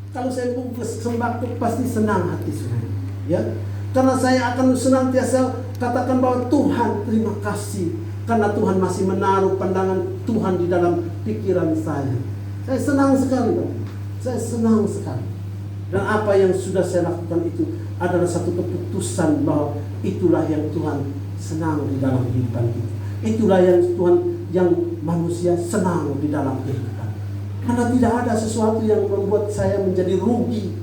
Kalau saya bungkus sembako pasti senang hati saya, ya. Karena saya akan senantiasa katakan bahwa Tuhan terima kasih karena Tuhan masih menaruh pandangan Tuhan di dalam pikiran saya. Saya senang sekali, Pak. Saya senang sekali. Dan apa yang sudah saya lakukan itu adalah satu keputusan bahwa itulah yang Tuhan senang di dalam kehidupan kita. Itulah yang Tuhan, yang manusia senang di dalam kehidupan. Karena tidak ada sesuatu yang membuat saya menjadi rugi.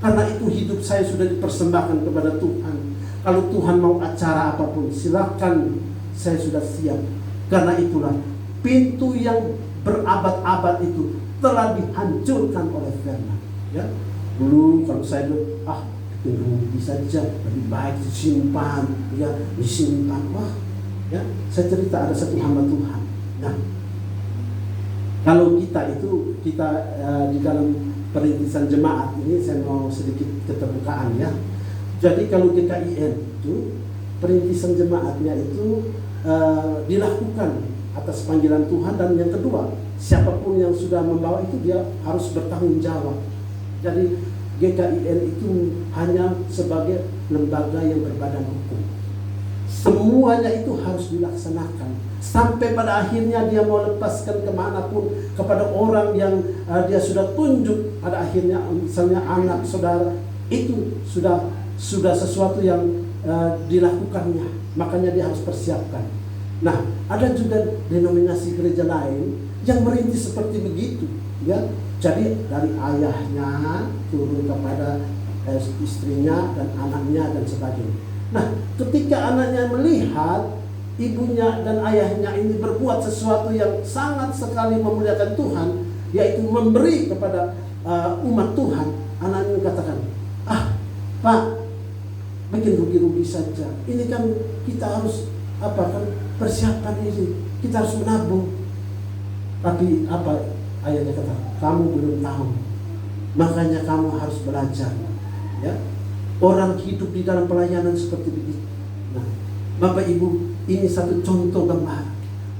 Karena itu hidup saya sudah dipersembahkan kepada Tuhan. Kalau Tuhan mau acara apapun, silakan, saya sudah siap. Karena itulah pintu yang berabad-abad itu telah dihancurkan oleh firman. Ya, dulu kalau saya bikin rugi saja, lebih baik disimpan, ya disimpan. Wah, ya, saya cerita ada satu hamba Tuhan. Nah, kalau kita di dalam perintisan jemaat ini, saya mau sedikit keterbukaan ya. Jadi kalau GKIN itu perintisan jemaatnya itu dilakukan atas panggilan Tuhan, dan yang kedua, siapapun yang sudah membawa itu dia harus bertanggung jawab. Jadi GKIN itu hanya sebagai lembaga yang berbadan hukum. Semuanya itu harus dilaksanakan sampai pada akhirnya dia mau lepaskan kemanapun kepada orang yang dia sudah tunjuk. Pada akhirnya misalnya anak saudara, itu sudah sesuatu yang dilakukannya, makanya dia harus persiapkan. Nah, ada juga denominasi gereja lain yang merintis seperti begitu, ya. Jadi dari ayahnya turun kepada istrinya dan anaknya dan sebagainya. Nah, ketika anaknya melihat ibunya dan ayahnya ini berbuat sesuatu yang sangat sekali memuliakan Tuhan, yaitu memberi kepada umat Tuhan, anaknya katakan, Pak, bikin rugi-rugi saja. Ini kan kita harus persiapan ini, kita harus menabung. Tapi ayahnya kata, kamu belum tahu, makanya kamu harus belajar, ya. Orang hidup di dalam pelayanan seperti begitu. Nah, Bapak Ibu, ini satu contoh gambar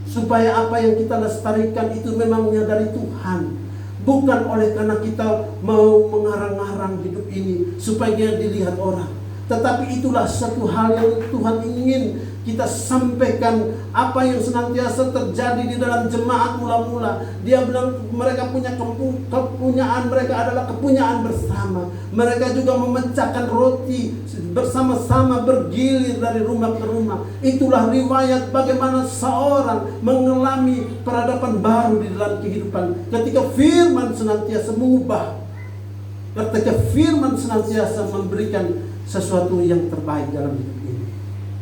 supaya apa yang kita lestarikan itu memang dari Tuhan, bukan oleh karena kita mau mengarang-arang hidup ini supaya dia dilihat orang. Tetapi itulah satu hal yang Tuhan ingin kita sampaikan, apa yang senantiasa terjadi di dalam jemaat mula-mula. Dia bilang mereka punya kepunyaan, mereka adalah kepunyaan bersama. Mereka juga memecahkan roti bersama-sama, bergilir dari rumah ke rumah. Itulah riwayat bagaimana seorang mengalami peradaban baru di dalam kehidupan ketika firman senantiasa mengubah, ketika firman senantiasa memberikan sesuatu yang terbaik dalam hidup ini.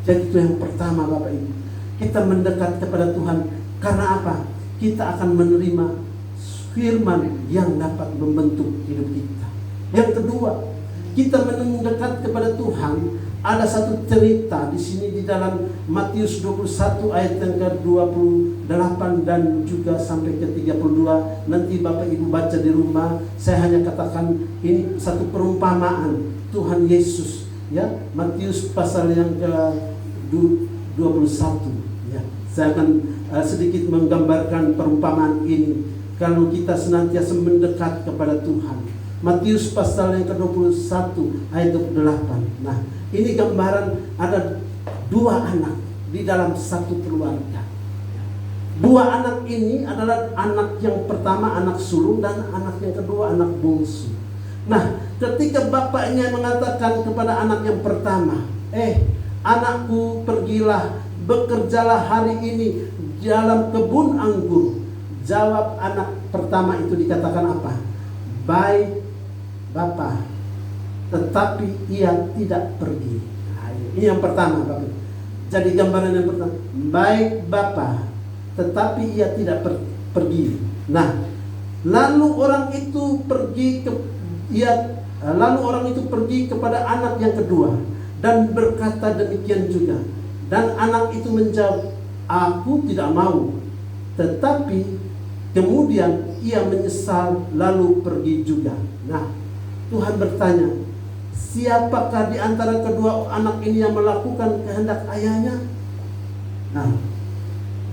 Jadi itu yang pertama, Bapak Ibu, kita mendekat kepada Tuhan. Karena apa? Kita akan menerima firman yang dapat membentuk hidup kita. Yang kedua, kita mendekat kepada Tuhan. Ada satu cerita di sini di dalam Matius 21 ayat yang ke-28 dan juga sampai ke-32. Nanti Bapak Ibu baca di rumah. Saya hanya katakan ini satu perumpamaan Tuhan Yesus, ya. Matius pasal yang ke-21, ya. Saya akan sedikit menggambarkan perumpamaan ini kalau kita senantiasa mendekat kepada Tuhan. Matius pasal yang ke-21 ayat 28. Nah, ini gambaran ada dua anak di dalam satu keluarga. Dua anak ini adalah anak yang pertama anak sulung dan anak yang kedua anak bungsu. Nah, ketika bapaknya mengatakan kepada anak yang pertama, anakku, pergilah, bekerjalah hari ini dalam kebun anggur. Jawab anak pertama itu dikatakan apa? Baik, Bapak, tetapi ia tidak pergi. Nah, ini yang pertama, Bapak. Jadi gambaran yang pertama, baik Bapak, tetapi ia tidak pergi. Nah, lalu orang itu pergi kepada anak yang kedua dan berkata demikian juga. Dan anak itu menjawab, aku tidak mau. Tetapi kemudian ia menyesal lalu pergi juga. Nah, Tuhan bertanya, siapakah di antara kedua anak ini yang melakukan kehendak ayahnya? Nah,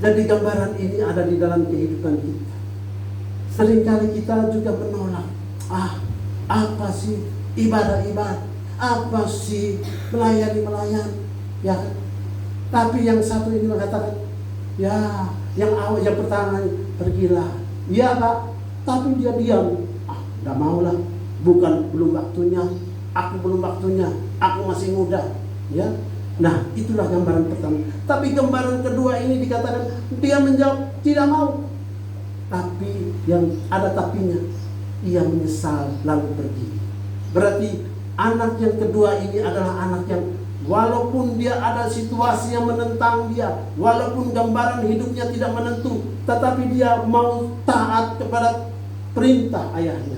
jadi gambaran ini ada di dalam kehidupan kita. Seringkali kita juga menolak. apa sih ibadah-ibadah, apa sih melayani-melayan, ya kan? Tapi yang satu ini mengatakan, ya, yang awal yang pertama, pergilah. Iya Pak, tapi dia diam. Nggak mau lah, belum waktunya. Aku belum waktunya, aku masih muda, ya. Nah, itulah gambaran pertama. Tapi gambaran kedua ini dikatakan dia menjawab tidak mau. Tapi yang ada tapinya, ia menyesal lalu pergi. Berarti anak yang kedua ini adalah anak yang walaupun dia ada situasi yang menentang dia, walaupun gambaran hidupnya tidak menentu, tetapi dia mau taat kepada perintah ayahnya,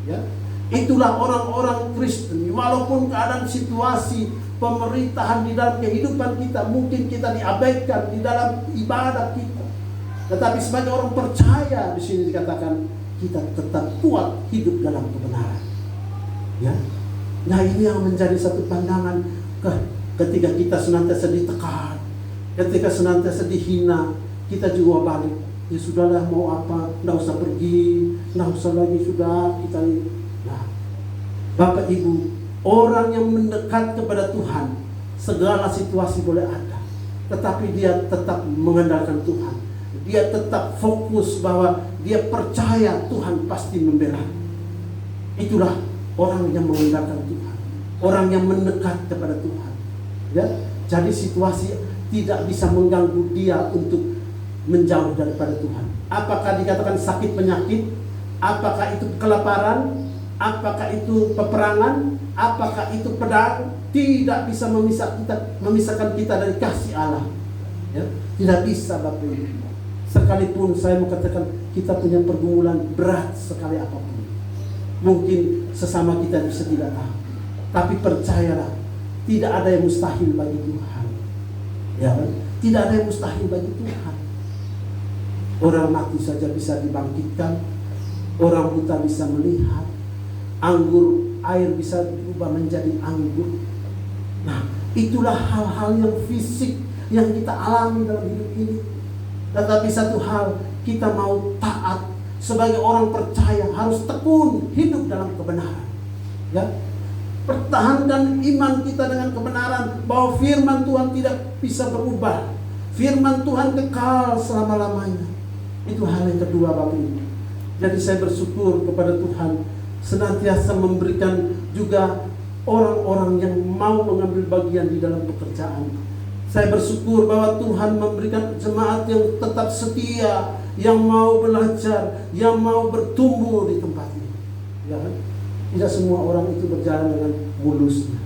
ya. Itulah orang-orang Kristen. Walaupun keadaan situasi pemerintahan di dalam kehidupan kita, mungkin kita diabaikan di dalam ibadah kita, tetapi sebagai orang percaya di sini dikatakan kita tetap kuat hidup dalam kebenaran, ya. Nah, ini yang menjadi satu pandangan ketika kita senantiasa ditekan, ketika senantiasa dihina, kita juga balik. Ya sudahlah, mau apa, nggak usah pergi, nggak usah lagi, sudah kita. Nah, Bapak Ibu, orang yang mendekat kepada Tuhan, segala situasi boleh ada, tetapi dia tetap mengandalkan Tuhan. Dia tetap fokus bahwa dia percaya Tuhan pasti membela. Itulah orang yang mengandalkan Tuhan, orang yang mendekat kepada Tuhan, ya. Jadi situasi tidak bisa mengganggu dia untuk menjauh daripada Tuhan. Apakah dikatakan sakit penyakit, apakah itu kelaparan, apakah itu peperangan, apakah itu pedang, tidak bisa memisahkan kita dari kasih Allah, ya. Tidak bisa, Bapak Ibu. Sekalipun saya mau katakan kita punya pergumulan berat sekali apapun, mungkin sesama kita bisa tidak tahu, tapi percayalah, tidak ada yang mustahil bagi Tuhan, ya. Tidak ada yang mustahil bagi Tuhan. Orang mati saja bisa dibangkitkan, orang buta bisa melihat, air bisa diubah menjadi anggur. Nah, itulah hal-hal yang fisik yang kita alami dalam hidup ini. Tetapi satu hal, kita mau taat sebagai orang percaya, harus tekun hidup dalam kebenaran, ya. Pertahankan iman kita dengan kebenaran, bahwa firman Tuhan tidak bisa berubah, firman Tuhan kekal selama-lamanya. Itu hal yang kedua, Bapak Ibu. Jadi saya bersyukur kepada Tuhan senantiasa memberikan juga orang-orang yang mau mengambil bagian di dalam pekerjaan. Saya bersyukur bahwa Tuhan memberikan jemaat yang tetap setia, yang mau belajar, yang mau bertumbuh di tempat ini, ya kan? Tidak semua orang itu berjalan dengan mulusnya.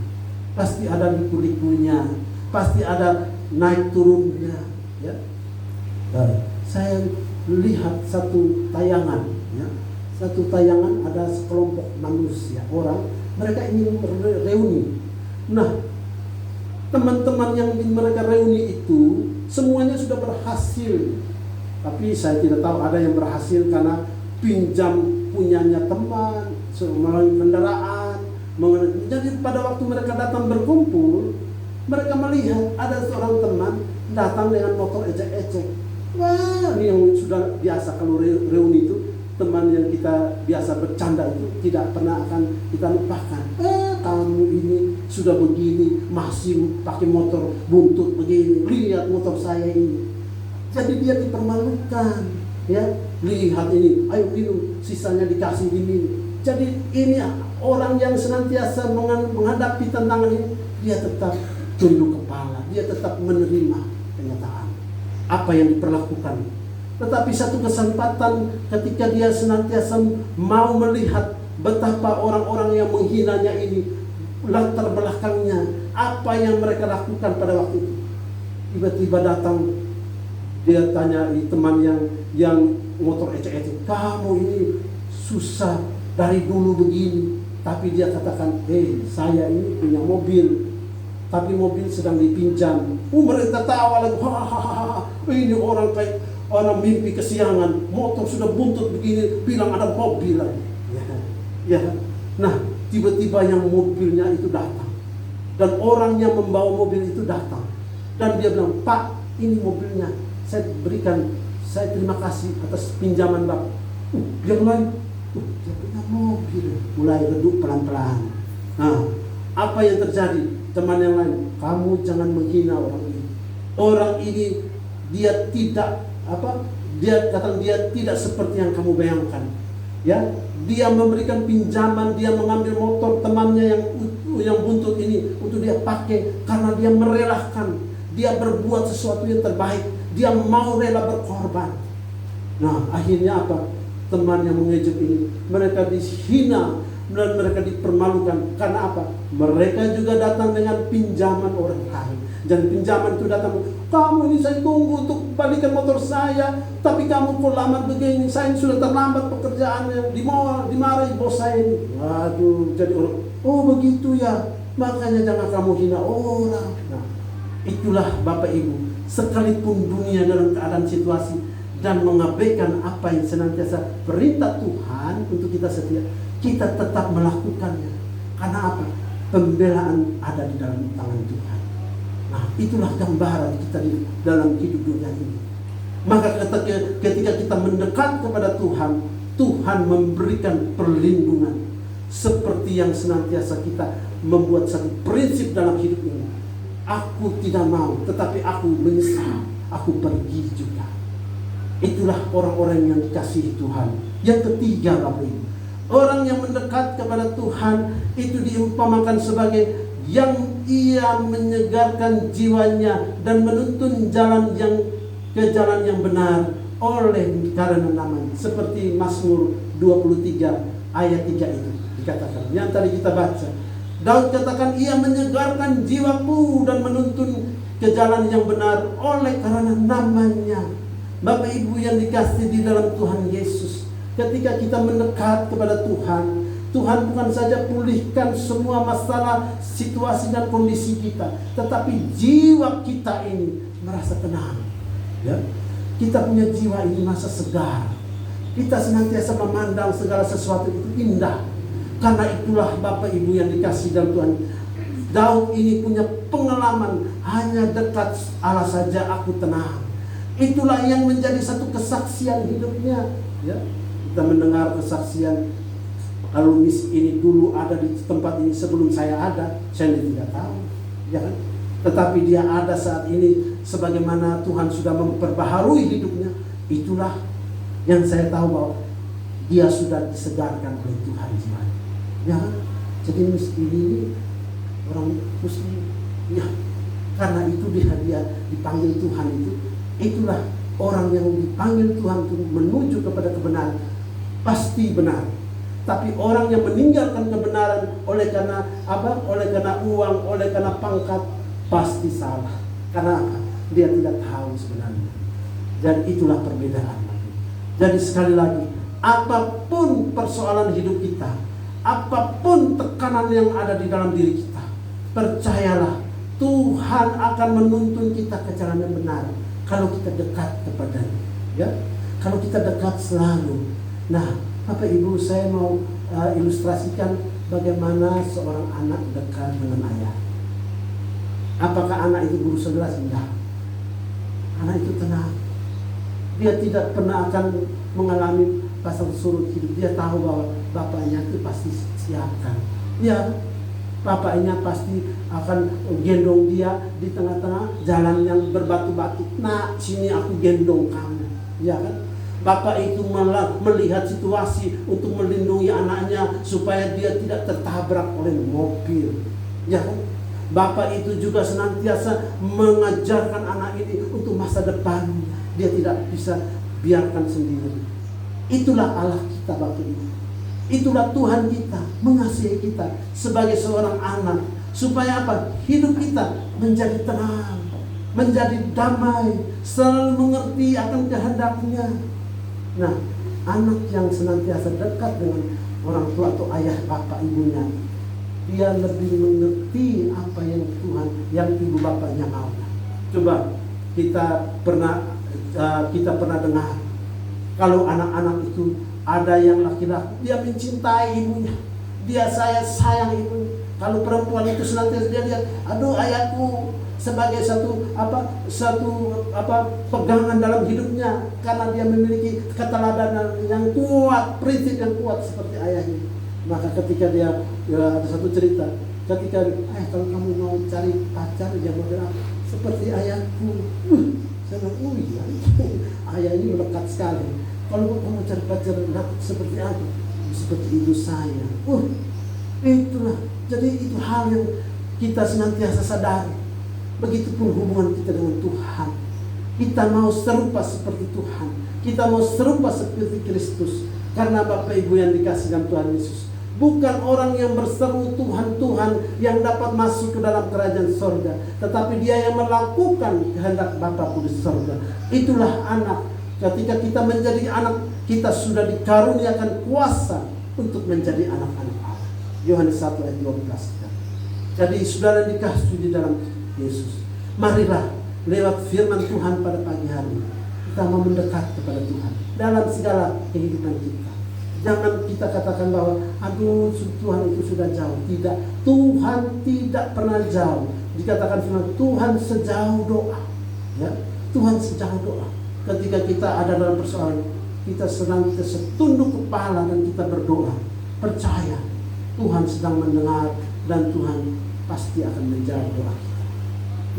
Pasti ada liku-likunya, pasti ada naik turunnya, ya. Saya lihat satu tayangan, ya. Satu tayangan ada sekelompok manusia, orang, mereka ingin reuni. Nah, teman-teman yang mereka reuni itu semuanya sudah berhasil. Tapi saya tidak tahu, ada yang berhasil karena pinjam punyanya teman, melalui kendaraan. Jadi pada waktu mereka datang berkumpul, mereka melihat ada seorang teman datang dengan motor ecek-ecek. Wah, ini yang sudah biasa kalau reuni itu, teman yang kita biasa bercanda itu tidak pernah akan kita lupakan. Kamu ini sudah begini, masih pakai motor buntut begini, lihat motor saya ini. Jadi dia dipermalukan, ya. Lihat ini, ayo minum, sisanya dikasih ini. Jadi ini orang yang senantiasa menghadapi tantangan ini, dia tetap tunduk kepala, dia tetap menerima kenyataan apa yang diperlakukan. Tetapi satu kesempatan ketika dia senantiasa mau melihat betapa orang-orang yang menghinanya ini, latar belakangnya, apa yang mereka lakukan pada waktu itu. Tiba-tiba datang, dia tanya teman yang motor ecek-ecek, kamu ini susah dari dulu begini. Tapi dia katakan, saya ini punya mobil, tapi mobil sedang dipinjam. Mereka tawa lagi, ini orang kayak orang mimpi kesiangan, motor sudah buntut begini, bilang ada mobil lagi. Ya. Nah, tiba-tiba yang mobilnya itu datang, dan orang yang membawa mobil itu datang, dan dia bilang, Pak, ini mobilnya, saya berikan, saya terima kasih atas pinjaman Bapak. Yang lain, Dia punya mobil, mulai redup pelan-pelan. Nah, apa yang terjadi? Teman yang lain, kamu jangan menghina orang ini. Orang ini dia tidak dia kata dia tidak seperti yang kamu bayangkan. Ya, dia memberikan pinjaman, dia mengambil motor temannya yang buntut ini untuk dia pakai karena dia merelakan, dia berbuat sesuatu yang terbaik, dia mau rela berkorban. Nah, akhirnya apa? Teman yang mengejek ini, mereka dihina dan mereka dipermalukan. Karena apa? Mereka juga datang dengan pinjaman orang lain. Dan pinjaman itu datang, kamu ini saya tunggu untuk balikan motor saya, tapi kamu kok lama begini, saya sudah terlambat pekerjaannya, dimarahi bos saya ini. Waduh, jadi orang, oh begitu ya, makanya jangan kamu hina orang. Nah, itulah Bapak Ibu, sekalipun dunia dalam keadaan situasi dan mengabaikan apa yang senantiasa perintah Tuhan untuk kita setia, kita tetap melakukannya. Karena apa? Pembelaan ada di dalam tangan Tuhan. Nah, itulah gambaran kita di dalam hidup dunia ini. Maka ketika kita mendekat kepada Tuhan, Tuhan memberikan perlindungan. Seperti yang senantiasa kita membuat satu prinsip dalam hidup ini. Aku tidak mau, tetapi aku menyesal, aku pergi juga. Itulah orang-orang yang dikasihi Tuhan. Yang ketiga, Bapak Ibu, orang yang mendekat kepada Tuhan itu diumpamakan sebagai yang ia menyegarkan jiwanya dan menuntun ke jalan yang benar oleh karena namanya. Seperti Mazmur 23 ayat 3 itu dikatakan, yang tadi kita baca. Daud katakan, ia menyegarkan jiwaku dan menuntun ke jalan yang benar oleh karena namanya. Bapak Ibu yang dikasihi di dalam Tuhan Yesus, ketika kita mendekat kepada Tuhan, Tuhan bukan saja pulihkan semua masalah, situasi dan kondisi kita, tetapi jiwa kita ini merasa tenang. Ya, kita punya jiwa ini merasa segar. Kita senantiasa memandang segala sesuatu itu indah. Karena itulah Bapak Ibu yang dikasihi dalam Tuhan, Daud ini punya pengalaman, hanya dekat Allah saja aku tenang. Itulah yang menjadi satu kesaksian hidupnya. Ya, kita mendengar kesaksian, kalau Miss ini dulu ada di tempat ini sebelum saya ada, saya tidak tahu, ya kan? Tetapi dia ada saat ini, sebagaimana Tuhan sudah memperbaharui hidupnya. Itulah yang saya tahu bahwa dia sudah disegarkan oleh Tuhan jiwanya, ya kan? Jadi Miss ini orang Muslim, ya, karena itu dia dipanggil Tuhan itu. Itulah orang yang dipanggil Tuhan untuk menuju kepada kebenaran, pasti benar. Tapi orang yang meninggalkan kebenaran oleh karena apa? Oleh karena uang, oleh karena pangkat, pasti salah. Karena apa? Dia tidak tahu sebenarnya. Dan itulah perbedaan. Jadi sekali lagi, apapun persoalan hidup kita, apapun tekanan yang ada di dalam diri kita, percayalah, Tuhan akan menuntun kita ke jalan yang benar kalau kita dekat kepadanya. Ya, kalau kita dekat selalu. Nah, Bapak Ibu, saya mau ilustrasikan bagaimana seorang anak dekat dengan ayah. Apakah anak itu berusaha keras? Tidak. Anak itu tenang. Dia tidak pernah akan mengalami pasang surut hidup. Dia tahu bahwa bapaknya itu pasti siapkan. Ya, bapaknya pasti akan gendong dia di tengah-tengah jalan yang berbatu-batu. Nah, sini aku gendong kamu. Ya kan? Bapak itu malah melihat situasi untuk melindungi anaknya supaya dia tidak tertabrak oleh mobil. Ya kan? Bapak itu juga senantiasa mengajarkan anak ini untuk masa depan. Dia tidak bisa biarkan sendiri. Itulah Allah kita, Bapak Ibu. Itulah Tuhan kita, mengasihi kita sebagai seorang anak. Supaya apa? Hidup kita menjadi tenang, menjadi damai, selalu mengerti akan kehendaknya. Nah, anak yang senantiasa dekat dengan orang tua atau ayah bapak ibunya, dia lebih mengerti apa yang Tuhan, yang ibu bapaknya mau. Coba kita pernah dengar kalau anak-anak itu ada yang laki-laki, dia mencintai ibunya, Dia sayang ibu. Kalau perempuan itu senantiasa dia lihat, aduh ayahku, sebagai satu pegangan dalam hidupnya, karena dia memiliki keteladanan yang kuat, prinsip yang kuat seperti ayahnya. Maka ketika dia ada satu cerita, ketika kalau kamu mau cari pacar dia model seperti ayahku. Saya bilang, oh iya, ayah ini melekat sekali. Kalau kamu cari pacar seperti apa? Seperti ibu saya. Itulah. Jadi itu hal yang kita senantiasa sadari. Begitupun hubungan kita dengan Tuhan. Kita mau serupa seperti Tuhan. Kita mau serupa seperti Kristus. Karena Bapak Ibu yang dikasih dalam Tuhan Yesus, bukan orang yang berseru Tuhan, Tuhan yang dapat masuk ke dalam kerajaan sorga, tetapi dia yang melakukan kehendak Bapa-Ku di sorga. Itulah anak. Ketika kita menjadi anak, kita sudah dikaruniakan kuasa untuk menjadi anak-anak Allah. Yohanes 1 ayat 12. Jadi saudara dikasih di dalam Yesus, marilah lewat firman Tuhan pada pagi hari kita mau mendekat kepada Tuhan dalam segala kehidupan kita. Jangan kita katakan bahwa aduh Tuhan itu sudah jauh. Tidak, Tuhan tidak pernah jauh. Dikatakan firman Tuhan sejauh doa. Ya, Tuhan sejauh doa. Ketika kita ada dalam persoalan, kita tunduk kepala dan kita berdoa, percaya Tuhan sedang mendengar dan Tuhan pasti akan menjawab doa kita.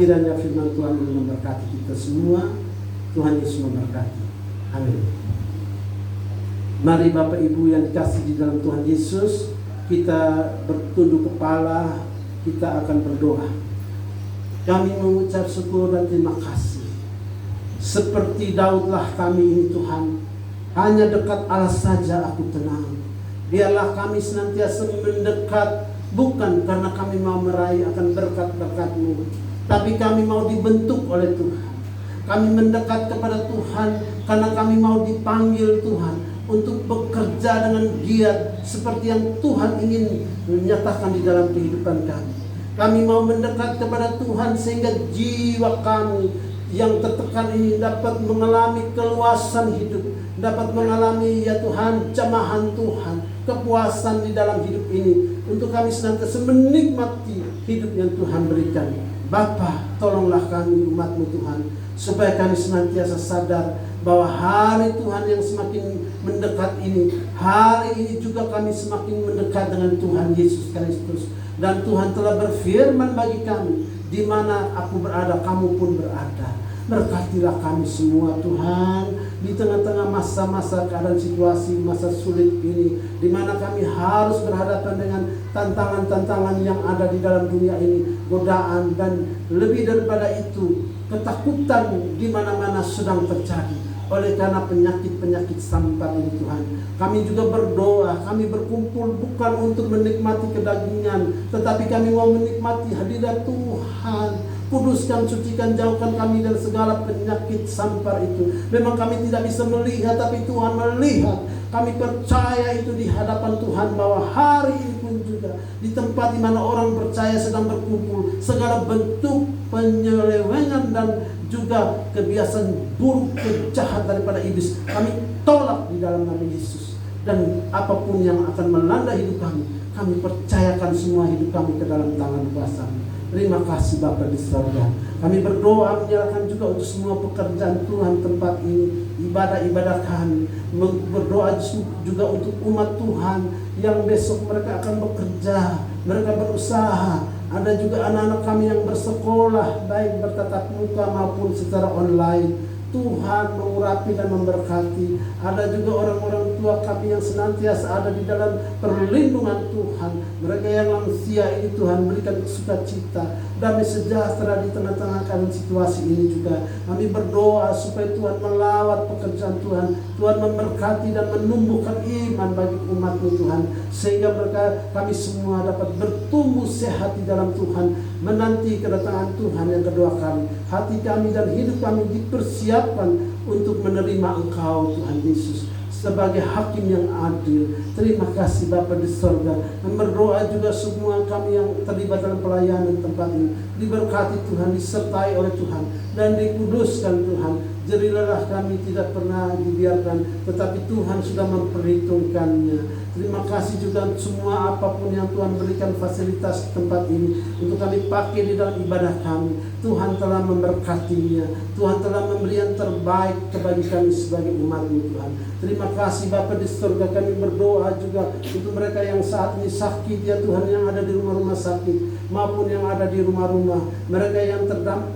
Kiranya firman Tuhan ini memberkati kita semua. Tuhan Yesus memberkati. Amin. Mari Bapak Ibu yang dikasih di dalam Tuhan Yesus, kita bertunduk kepala, kita akan berdoa. Kami mengucap syukur dan terima kasih. Seperti Daudlah kami ini Tuhan, hanya dekat Allah saja aku tenang. Biarlah kami senantiasa mendekat, bukan karena kami mau meraih akan berkat-berkat-Mu, tapi kami mau dibentuk oleh Tuhan. Kami mendekat kepada Tuhan karena kami mau dipanggil Tuhan untuk bekerja dengan giat seperti yang Tuhan ingin menyatakan di dalam kehidupan kami. Kami mau mendekat kepada Tuhan sehingga jiwa kami yang tertekan ini dapat mengalami keluasan hidup, dapat mengalami ya Tuhan jamahan Tuhan, kepuasan di dalam hidup ini, untuk kami senantiasa menikmati hidup yang Tuhan berikan. Bapa, tolonglah kami umat-Mu Tuhan, supaya kami senantiasa sadar bahwa hari Tuhan yang semakin mendekat ini, hari ini juga kami semakin mendekat dengan Tuhan Yesus Kristus. Dan Tuhan telah berfirman bagi kami, di mana aku berada, kamu pun berada. Berkatilah kami semua Tuhan, di tengah-tengah masa-masa keadaan situasi, masa sulit ini, di mana kami harus berhadapan dengan tantangan-tantangan yang ada di dalam dunia ini, godaan dan lebih daripada itu, ketakutan di mana-mana sedang terjadi oleh karena penyakit-penyakit sampar ini Tuhan. Kami juga berdoa, kami berkumpul bukan untuk menikmati kedagingan, tetapi kami mau menikmati hadirat Tuhan. Kuduskan, sucikan, jauhkan kami dari segala penyakit sampar itu. Memang kami tidak bisa melihat, tapi Tuhan melihat. Kami percaya itu di hadapan Tuhan, bahwa hari ini pun juga di tempat di mana orang percaya sedang berkumpul, segala bentuk penyelewengan dan juga kebiasaan buruk, kejahat daripada iblis, kami tolak di dalam nama Yesus. Dan apapun yang akan melanda hidup kami, kami percayakan semua hidup kami ke dalam tangan kuasa-Mu. Terima kasih Bapa di surga. Kami berdoa menyerahkan juga untuk semua pekerjaan Tuhan tempat ini, ibadah-ibadah kami. Berdoa juga untuk umat Tuhan yang besok mereka akan bekerja, mereka berusaha. Ada juga anak-anak kami yang bersekolah, baik bertatap muka maupun secara online. Tuhan mengurapi dan memberkati. Ada juga orang-orang tua kami yang senantiasa ada di dalam perlindungan Tuhan. Mereka yang lansia ini Tuhan berikan sukacita, damai sejahtera di tengah-tengah keadaan situasi ini juga. Kami berdoa supaya Tuhan melawat pekerjaan Tuhan. Tuhan memberkati dan menumbuhkan iman bagi umat-Mu Tuhan, sehingga mereka kami semua dapat bertumbuh sehat di dalam Tuhan, menanti kedatangan Tuhan yang kedua kali. Hati kami dan hidup kami dipersiapkan untuk menerima Engkau Tuhan Yesus sebagai hakim yang adil. Terima kasih Bapa di surga. Dan berdoa juga semua kami yang terlibat dalam pelayanan tempat ini, diberkati Tuhan, disertai oleh Tuhan, dan dikuduskan Tuhan. jerih lelah kami tidak pernah dibiarkan, tetapi Tuhan sudah memperhitungkannya. Terima kasih juga semua apapun yang Tuhan berikan fasilitas tempat ini untuk kami pakai di dalam ibadah kami. Tuhan telah memberkatinya. Tuhan telah memberi yang terbaik bagi kami sebagai umat-Mu Tuhan. Terima kasih Bapa di surga, kami berdoa juga untuk mereka yang saat ini sakit ya Tuhan, yang ada di rumah-rumah sakit maupun yang ada di rumah-rumah, mereka yang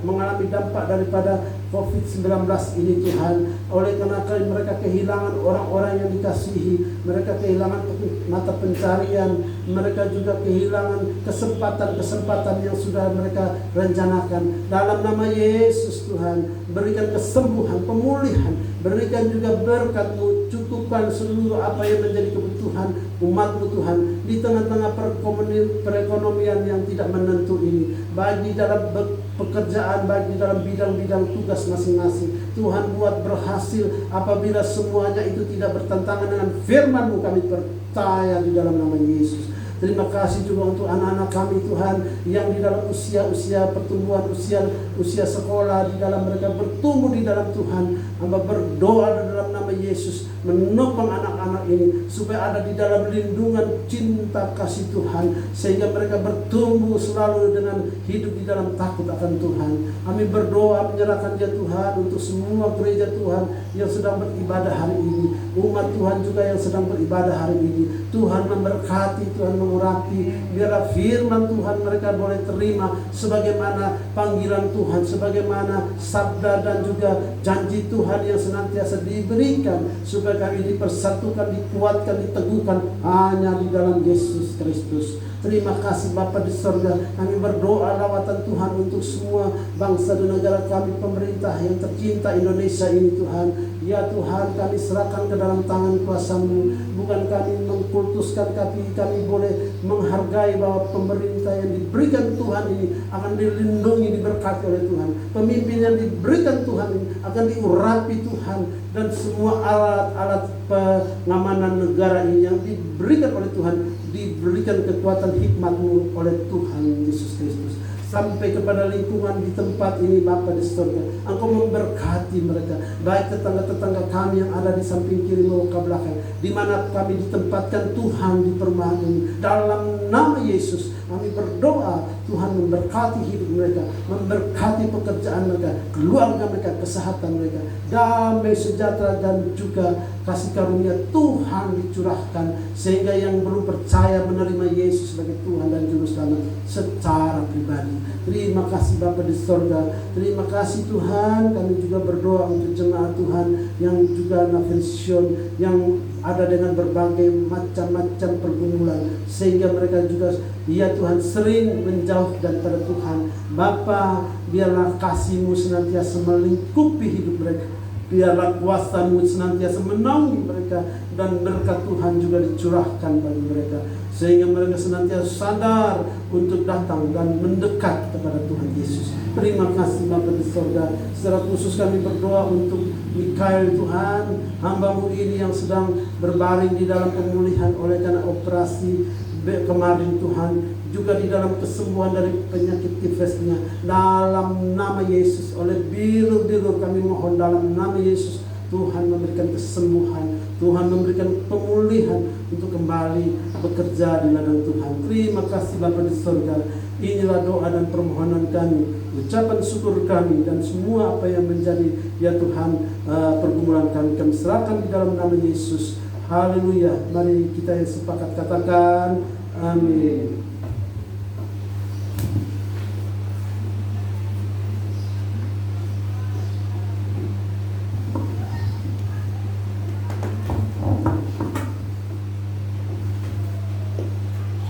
mengalami dampak daripada COVID-19 ini Tuhan. Oleh karena mereka kehilangan orang-orang yang dikasihi, mereka kehilangan mata pencarian, mereka juga kehilangan kesempatan-kesempatan yang sudah mereka rencanakan. Dalam nama Yesus Tuhan, berikan kesembuhan, pemulihan, berikan juga berkat-Mu, cukupkan seluruh apa yang menjadi kebutuhan umat-Mu Tuhan di tengah-tengah perekonomian yang tidak menentu ini, baik di dalam pekerjaan, baik di dalam bidang-bidang tugas masing-masing. Tuhan buat berhasil apabila semuanya itu tidak bertentangan dengan firman-Mu, kami percaya di dalam nama Yesus. Terima kasih juga untuk anak-anak kami Tuhan yang di dalam usia pertumbuhan, usia sekolah, di dalam mereka bertumbuh di dalam Tuhan. Hamba berdoa di dalam nama Yesus, menopang anak-anak ini supaya ada di dalam lindungan cinta kasih Tuhan, sehingga mereka bertumbuh selalu dengan hidup di dalam takut akan Tuhan. Kami berdoa menyerahkan dia Tuhan untuk semua gereja Tuhan yang sedang beribadah hari ini, umat Tuhan juga yang sedang beribadah hari ini. Tuhan memberkati, Tuhan mengurapi, biarlah firman Tuhan mereka boleh terima sebagaimana panggilan Tuhan, sebagaimana sabda dan juga janji Tuhan yang senantiasa diberikan, supaya kami dipersatukan, dikuatkan, diteguhkan hanya di dalam Yesus Kristus. Terima kasih Bapa di sorga. Kami berdoa lawatan Tuhan untuk semua bangsa dan negara kami, pemerintah yang tercinta Indonesia ini Tuhan. Ya Tuhan, kami serahkan ke dalam tangan kuasa-Mu. Bukan kami mengkultuskan, tapi kami boleh menghargai bahwa pemerintah yang diberikan Tuhan ini akan dilindungi, diberkati oleh Tuhan. Pemimpin yang diberikan Tuhan ini akan diurapi Tuhan, dan semua alat-alat pengamanan negara ini yang diberikan oleh Tuhan diberikan kekuatan hikmat-Mu oleh Tuhan Yesus Kristus. Sampai kepada lingkungan di tempat ini Bapa di surga, Engkau memberkati mereka, baik tetangga-tetangga kami yang ada di samping kiri maupun ke belakang, di mana kami ditempatkan Tuhan di perumahan ini. Dalam nama Yesus kami berdoa, Tuhan memberkati hidup mereka, memberkati pekerjaan mereka, keluarga mereka, kesehatan mereka, damai sejahtera dan juga kasih karunia Tuhan dicurahkan, sehingga yang belum percaya menerima Yesus sebagai Tuhan dan Juru Selamat secara pribadi. Terima kasih Bapa di sorga. Terima kasih Tuhan. Kami juga berdoa untuk jemaat Tuhan yang juga navision, yang ada dengan berbagai macam-macam pergumulan, sehingga mereka juga ya Tuhan sering menjauh daripada Tuhan. Bapa, biarlah kasih-Mu senantiasa melingkupi hidup mereka, biarlah kuasa-Mu senantiasa menaungi mereka, dan berkat Tuhan juga dicurahkan bagi mereka, sehingga mereka senantiasa sadar untuk datang dan mendekat kepada Tuhan Yesus. Terima kasih Bapa di sorga. Secara khusus kami berdoa untuk Mikael Tuhan, hamba-Mu ini yang sedang berbaring di dalam pemulihan oleh karena operasi kemarin Tuhan, juga di dalam kesembuhan dari penyakit tifusnya. Dalam nama Yesus, oleh biru-biru kami mohon dalam nama Yesus, Tuhan memberikan kesembuhan, Tuhan memberikan pemulihan untuk kembali bekerja di ladang Tuhan. Terima kasih Bapa di surga. Inilah doa dan permohonan kami, ucapan syukur kami, dan semua apa yang menjadi ya Tuhan pergumulan kami serahkan di dalam nama Yesus. Haleluya. Mari kita yang sepakat katakan amin.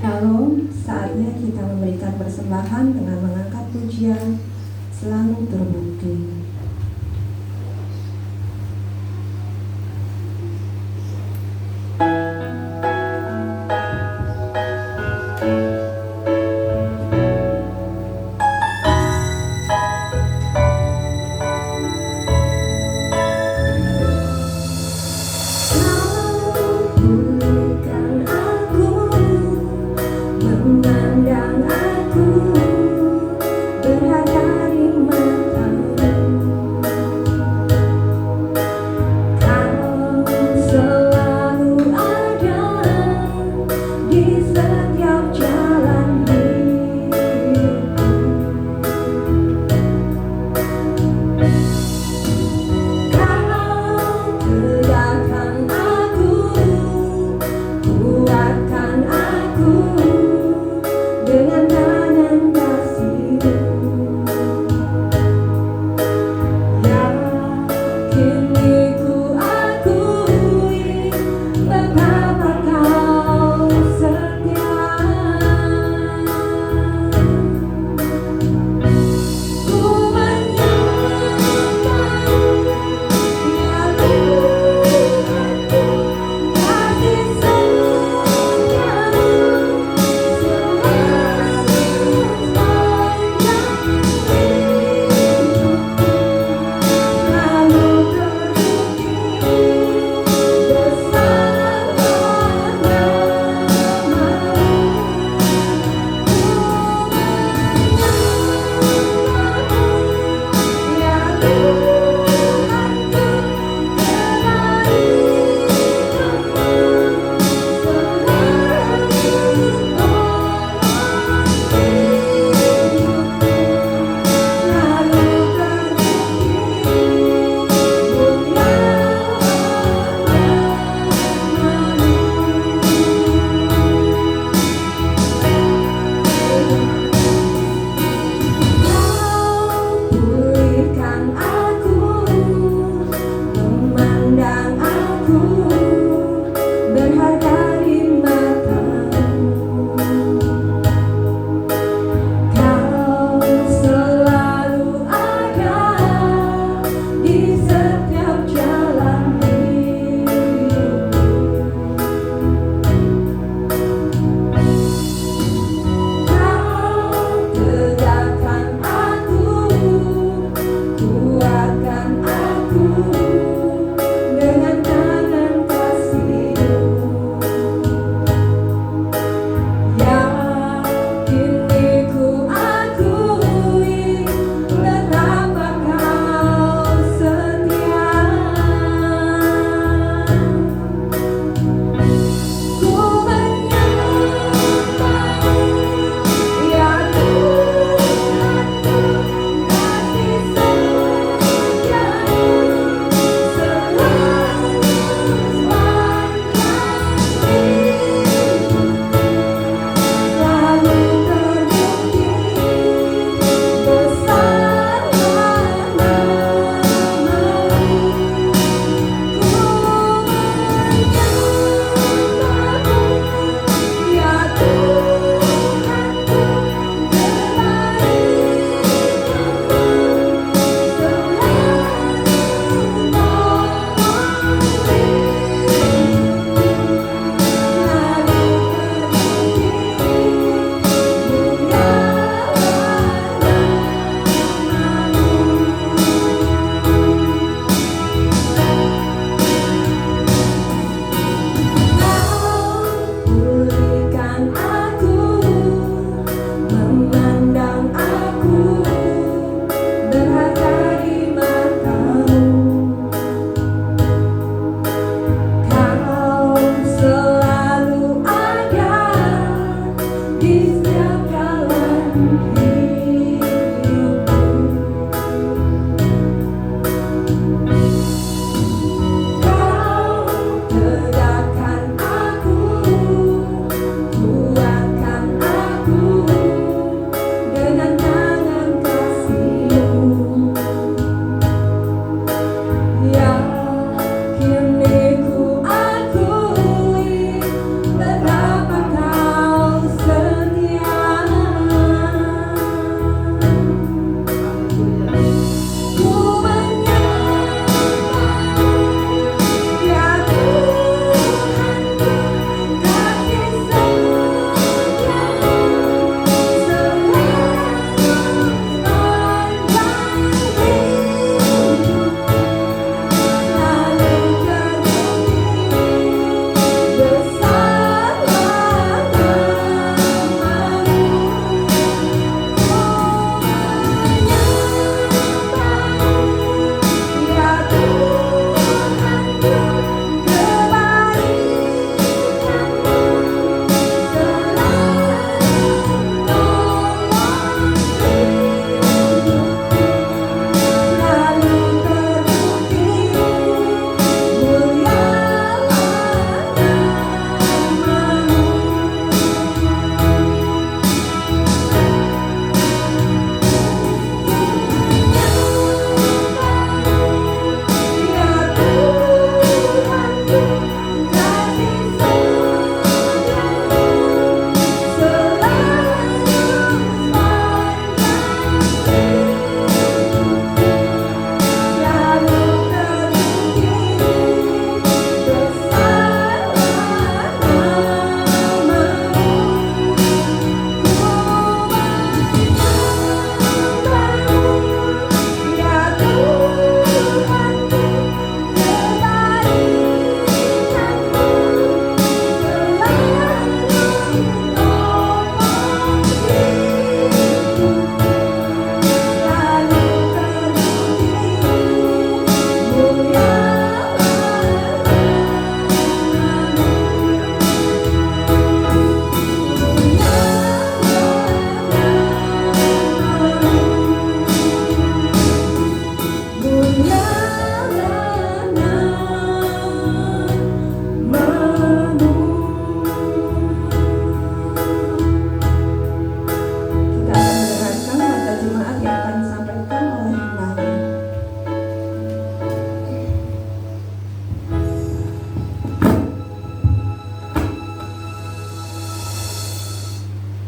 Shalom, saatnya kita memberikan persembahan dengan mengangkat pujian Selalu Terbukti. Memandang aku berharga di matamu.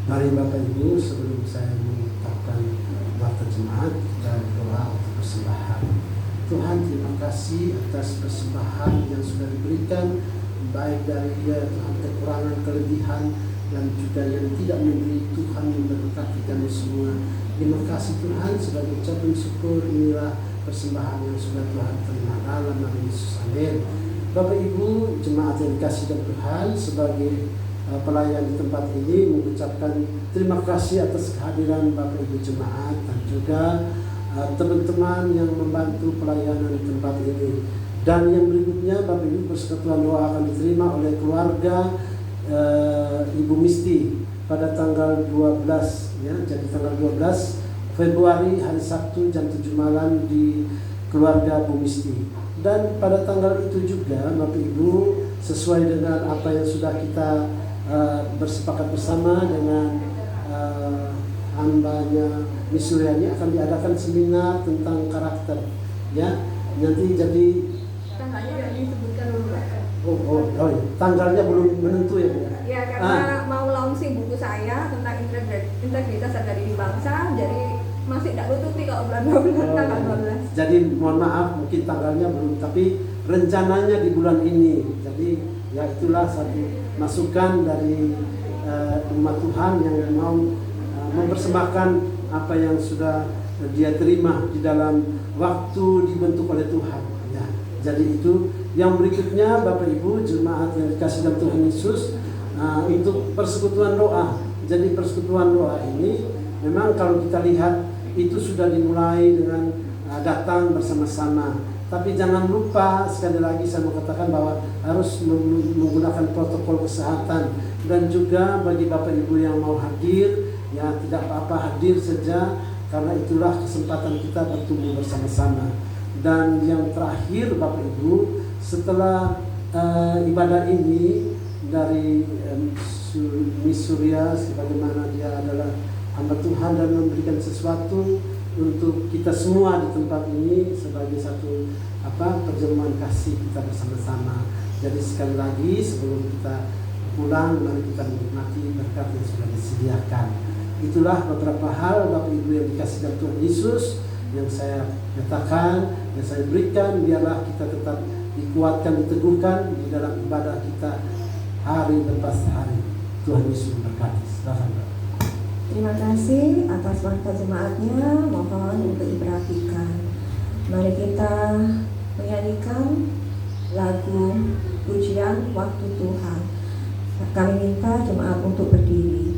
Mari Bapak Ibu, sebelum saya mengucapkan warta jemaat, kita berdoa untuk persembahan. Tuhan, terima kasih atas persembahan yang sudah diberikan, baik dari Tuhan kekurangan, kelebihan, dan juga yang tidak memberi. Tuhan memberkati kami semua. Terima kasih Tuhan, sebagai ucapan syukur inilah persembahan yang sudah Tuhan terima dalam nama Yesus. Amin. Bapak Ibu jemaat yang dikasih dan Tuhan, sebagai pelayan di tempat ini mengucapkan terima kasih atas kehadiran Bapak Ibu jemaat dan juga teman-teman yang membantu pelayanan di tempat ini. Dan yang berikutnya, Bapak Ibu, persekutuan doa akan diterima oleh keluarga Ibu Misti pada tanggal 12 ya, jadi tanggal 12 Februari hari Sabtu jam 7 malam di keluarga Bu Misti. Dan pada tanggal itu juga Bapak Ibu, sesuai dengan apa yang sudah kita bersepakat bersama dengan hambanya Miss Suryani, akan diadakan seminar tentang karakter ya. Nanti jadi tanggalnya yang disebutkan dulu Pak. Oh, tanggalnya belum menentu ya Bu? Ya karena mau launching buku saya tentang integritas harga diri bangsa, jadi masih tidak tutupi kalau bulan 12 tanggal 12. Jadi mohon maaf mungkin tanggalnya belum, tapi rencananya di bulan ini. Jadi ya itulah satu masukan dari umat Tuhan yang mau mempersembahkan apa yang sudah dia terima di dalam waktu dibentuk oleh Tuhan ya. Jadi itu yang berikutnya Bapak Ibu jemaat yang dikasih dalam Tuhan Yesus, untuk persekutuan doa. Jadi persekutuan doa ini memang kalau kita lihat itu sudah dimulai dengan datang bersama-sama. Tapi jangan lupa, sekali lagi saya mau katakan bahwa harus menggunakan protokol kesehatan. Dan juga bagi Bapak Ibu yang mau hadir, ya tidak apa-apa hadir saja, karena itulah kesempatan kita bertumbuh bersama-sama. Dan yang terakhir Bapak Ibu, setelah ibadah ini dari Miss Surya, sebagaimana dia adalah hamba Tuhan dan memberikan sesuatu untuk kita semua di tempat ini sebagai satu perjamuan kasih kita bersama-sama. Jadi sekali lagi sebelum kita pulang, mari kita menikmati berkat yang sudah disediakan. Itulah beberapa hal Bapak Ibu yang dikasih dalam Tuhan Yesus yang saya nyatakan, yang saya berikan. Biarlah kita tetap dikuatkan, diteguhkan di dalam ibadah kita hari lepas hari. Tuhan Yesus memberkati. Silakan Pak. Terima kasih atas warta jemaatnya, mohon untuk diperhatikan. Mari kita menyanyikan lagu pujian Waktu Tuhan. Kami minta jemaat untuk berdiri.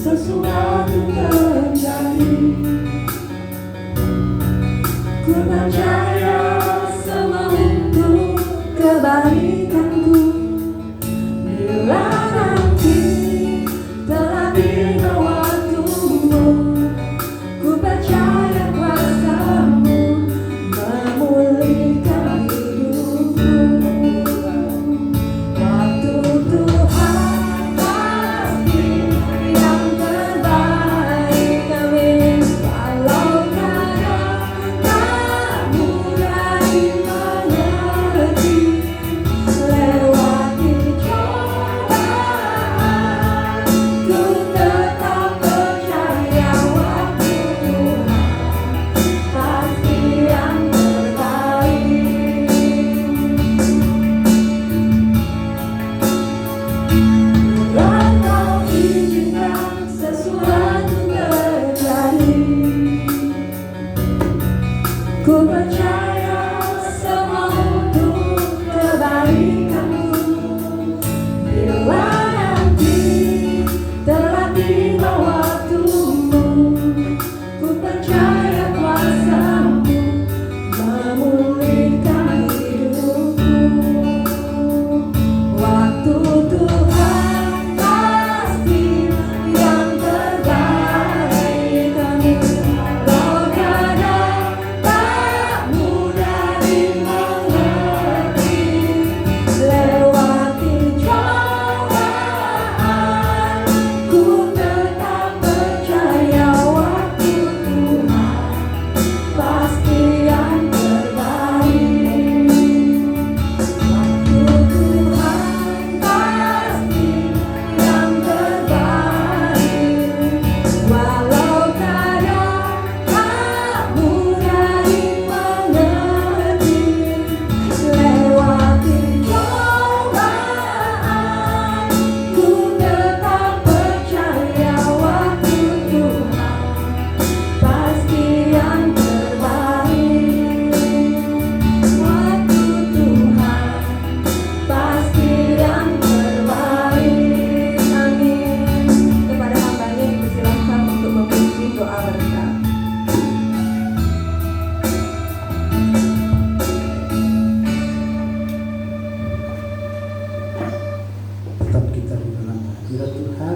Sesuatu terjadi, ku percaya semua untuk kebaikanku. Bila nanti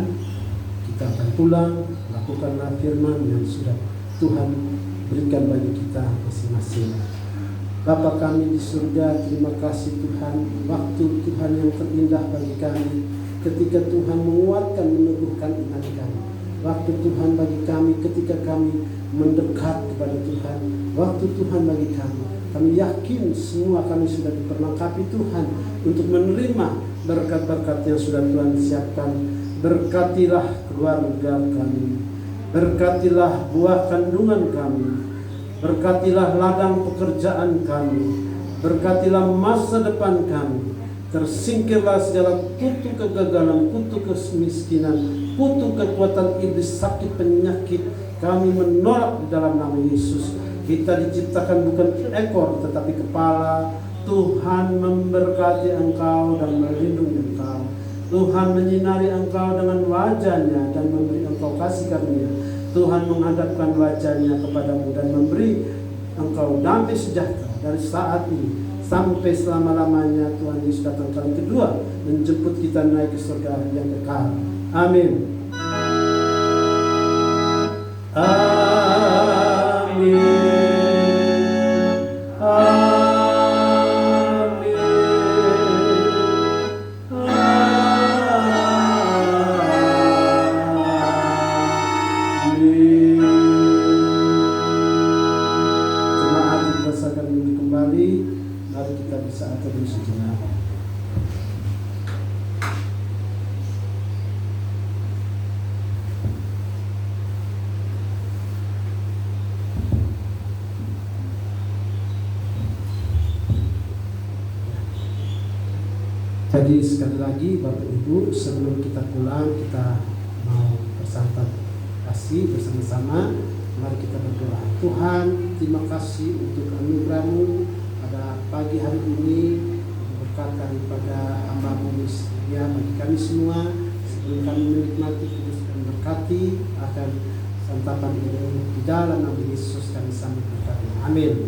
Tuhan, kita akan pulang, lakukanlah firman yang sudah Tuhan berikan bagi kita masing-masing. Bapa kami di surga, terima kasih Tuhan, waktu Tuhan yang terindah bagi kami, ketika Tuhan menguatkan, meneguhkan iman kami. Waktu Tuhan bagi kami ketika kami mendekat kepada Tuhan. Waktu Tuhan bagi kami. Kami yakin semua kami sudah diperlengkapi Tuhan untuk menerima berkat-berkat yang sudah Tuhan siapkan. Berkatilah keluarga kami. Berkatilah buah kandungan kami. Berkatilah ladang pekerjaan kami. Berkatilah masa depan kami. Tersingkirlah segala kutu kegagalan, kutu kemiskinan, kutu kekuatan iblis, sakit, penyakit. Kami menolak di dalam nama Yesus. Kita diciptakan bukan ekor tetapi kepala. Tuhan memberkati engkau dan melindungi engkau. Tuhan menyinari engkau dengan wajahnya dan memberi engkau kasih karunia. Tuhan menghadapkan wajahnya kepadamu dan memberi engkau damai sejahtera dari saat ini sampai selama-lamanya. Tuhan Yesus datang kali kedua menjemput kita naik ke surga yang kekal. Amin. Amin. Jemaat dirasakan ini kembali. Mari kita bisa atur sejenak. Jadi sekali lagi Bapak Ibu, sebelum kita pulang, kita mau bersantap kasih bersama-sama. Mari kita berdoa. Tuhan, terima kasih untuk anugerah-Mu pada pagi hari ini. Berkatkan pada hamba-Mu ya, bagi kami semua. Sebelum kami menikmati, kudus dan berkati akan santapan ini. Di dalam nama Yesus kami sambut berkati. Amin.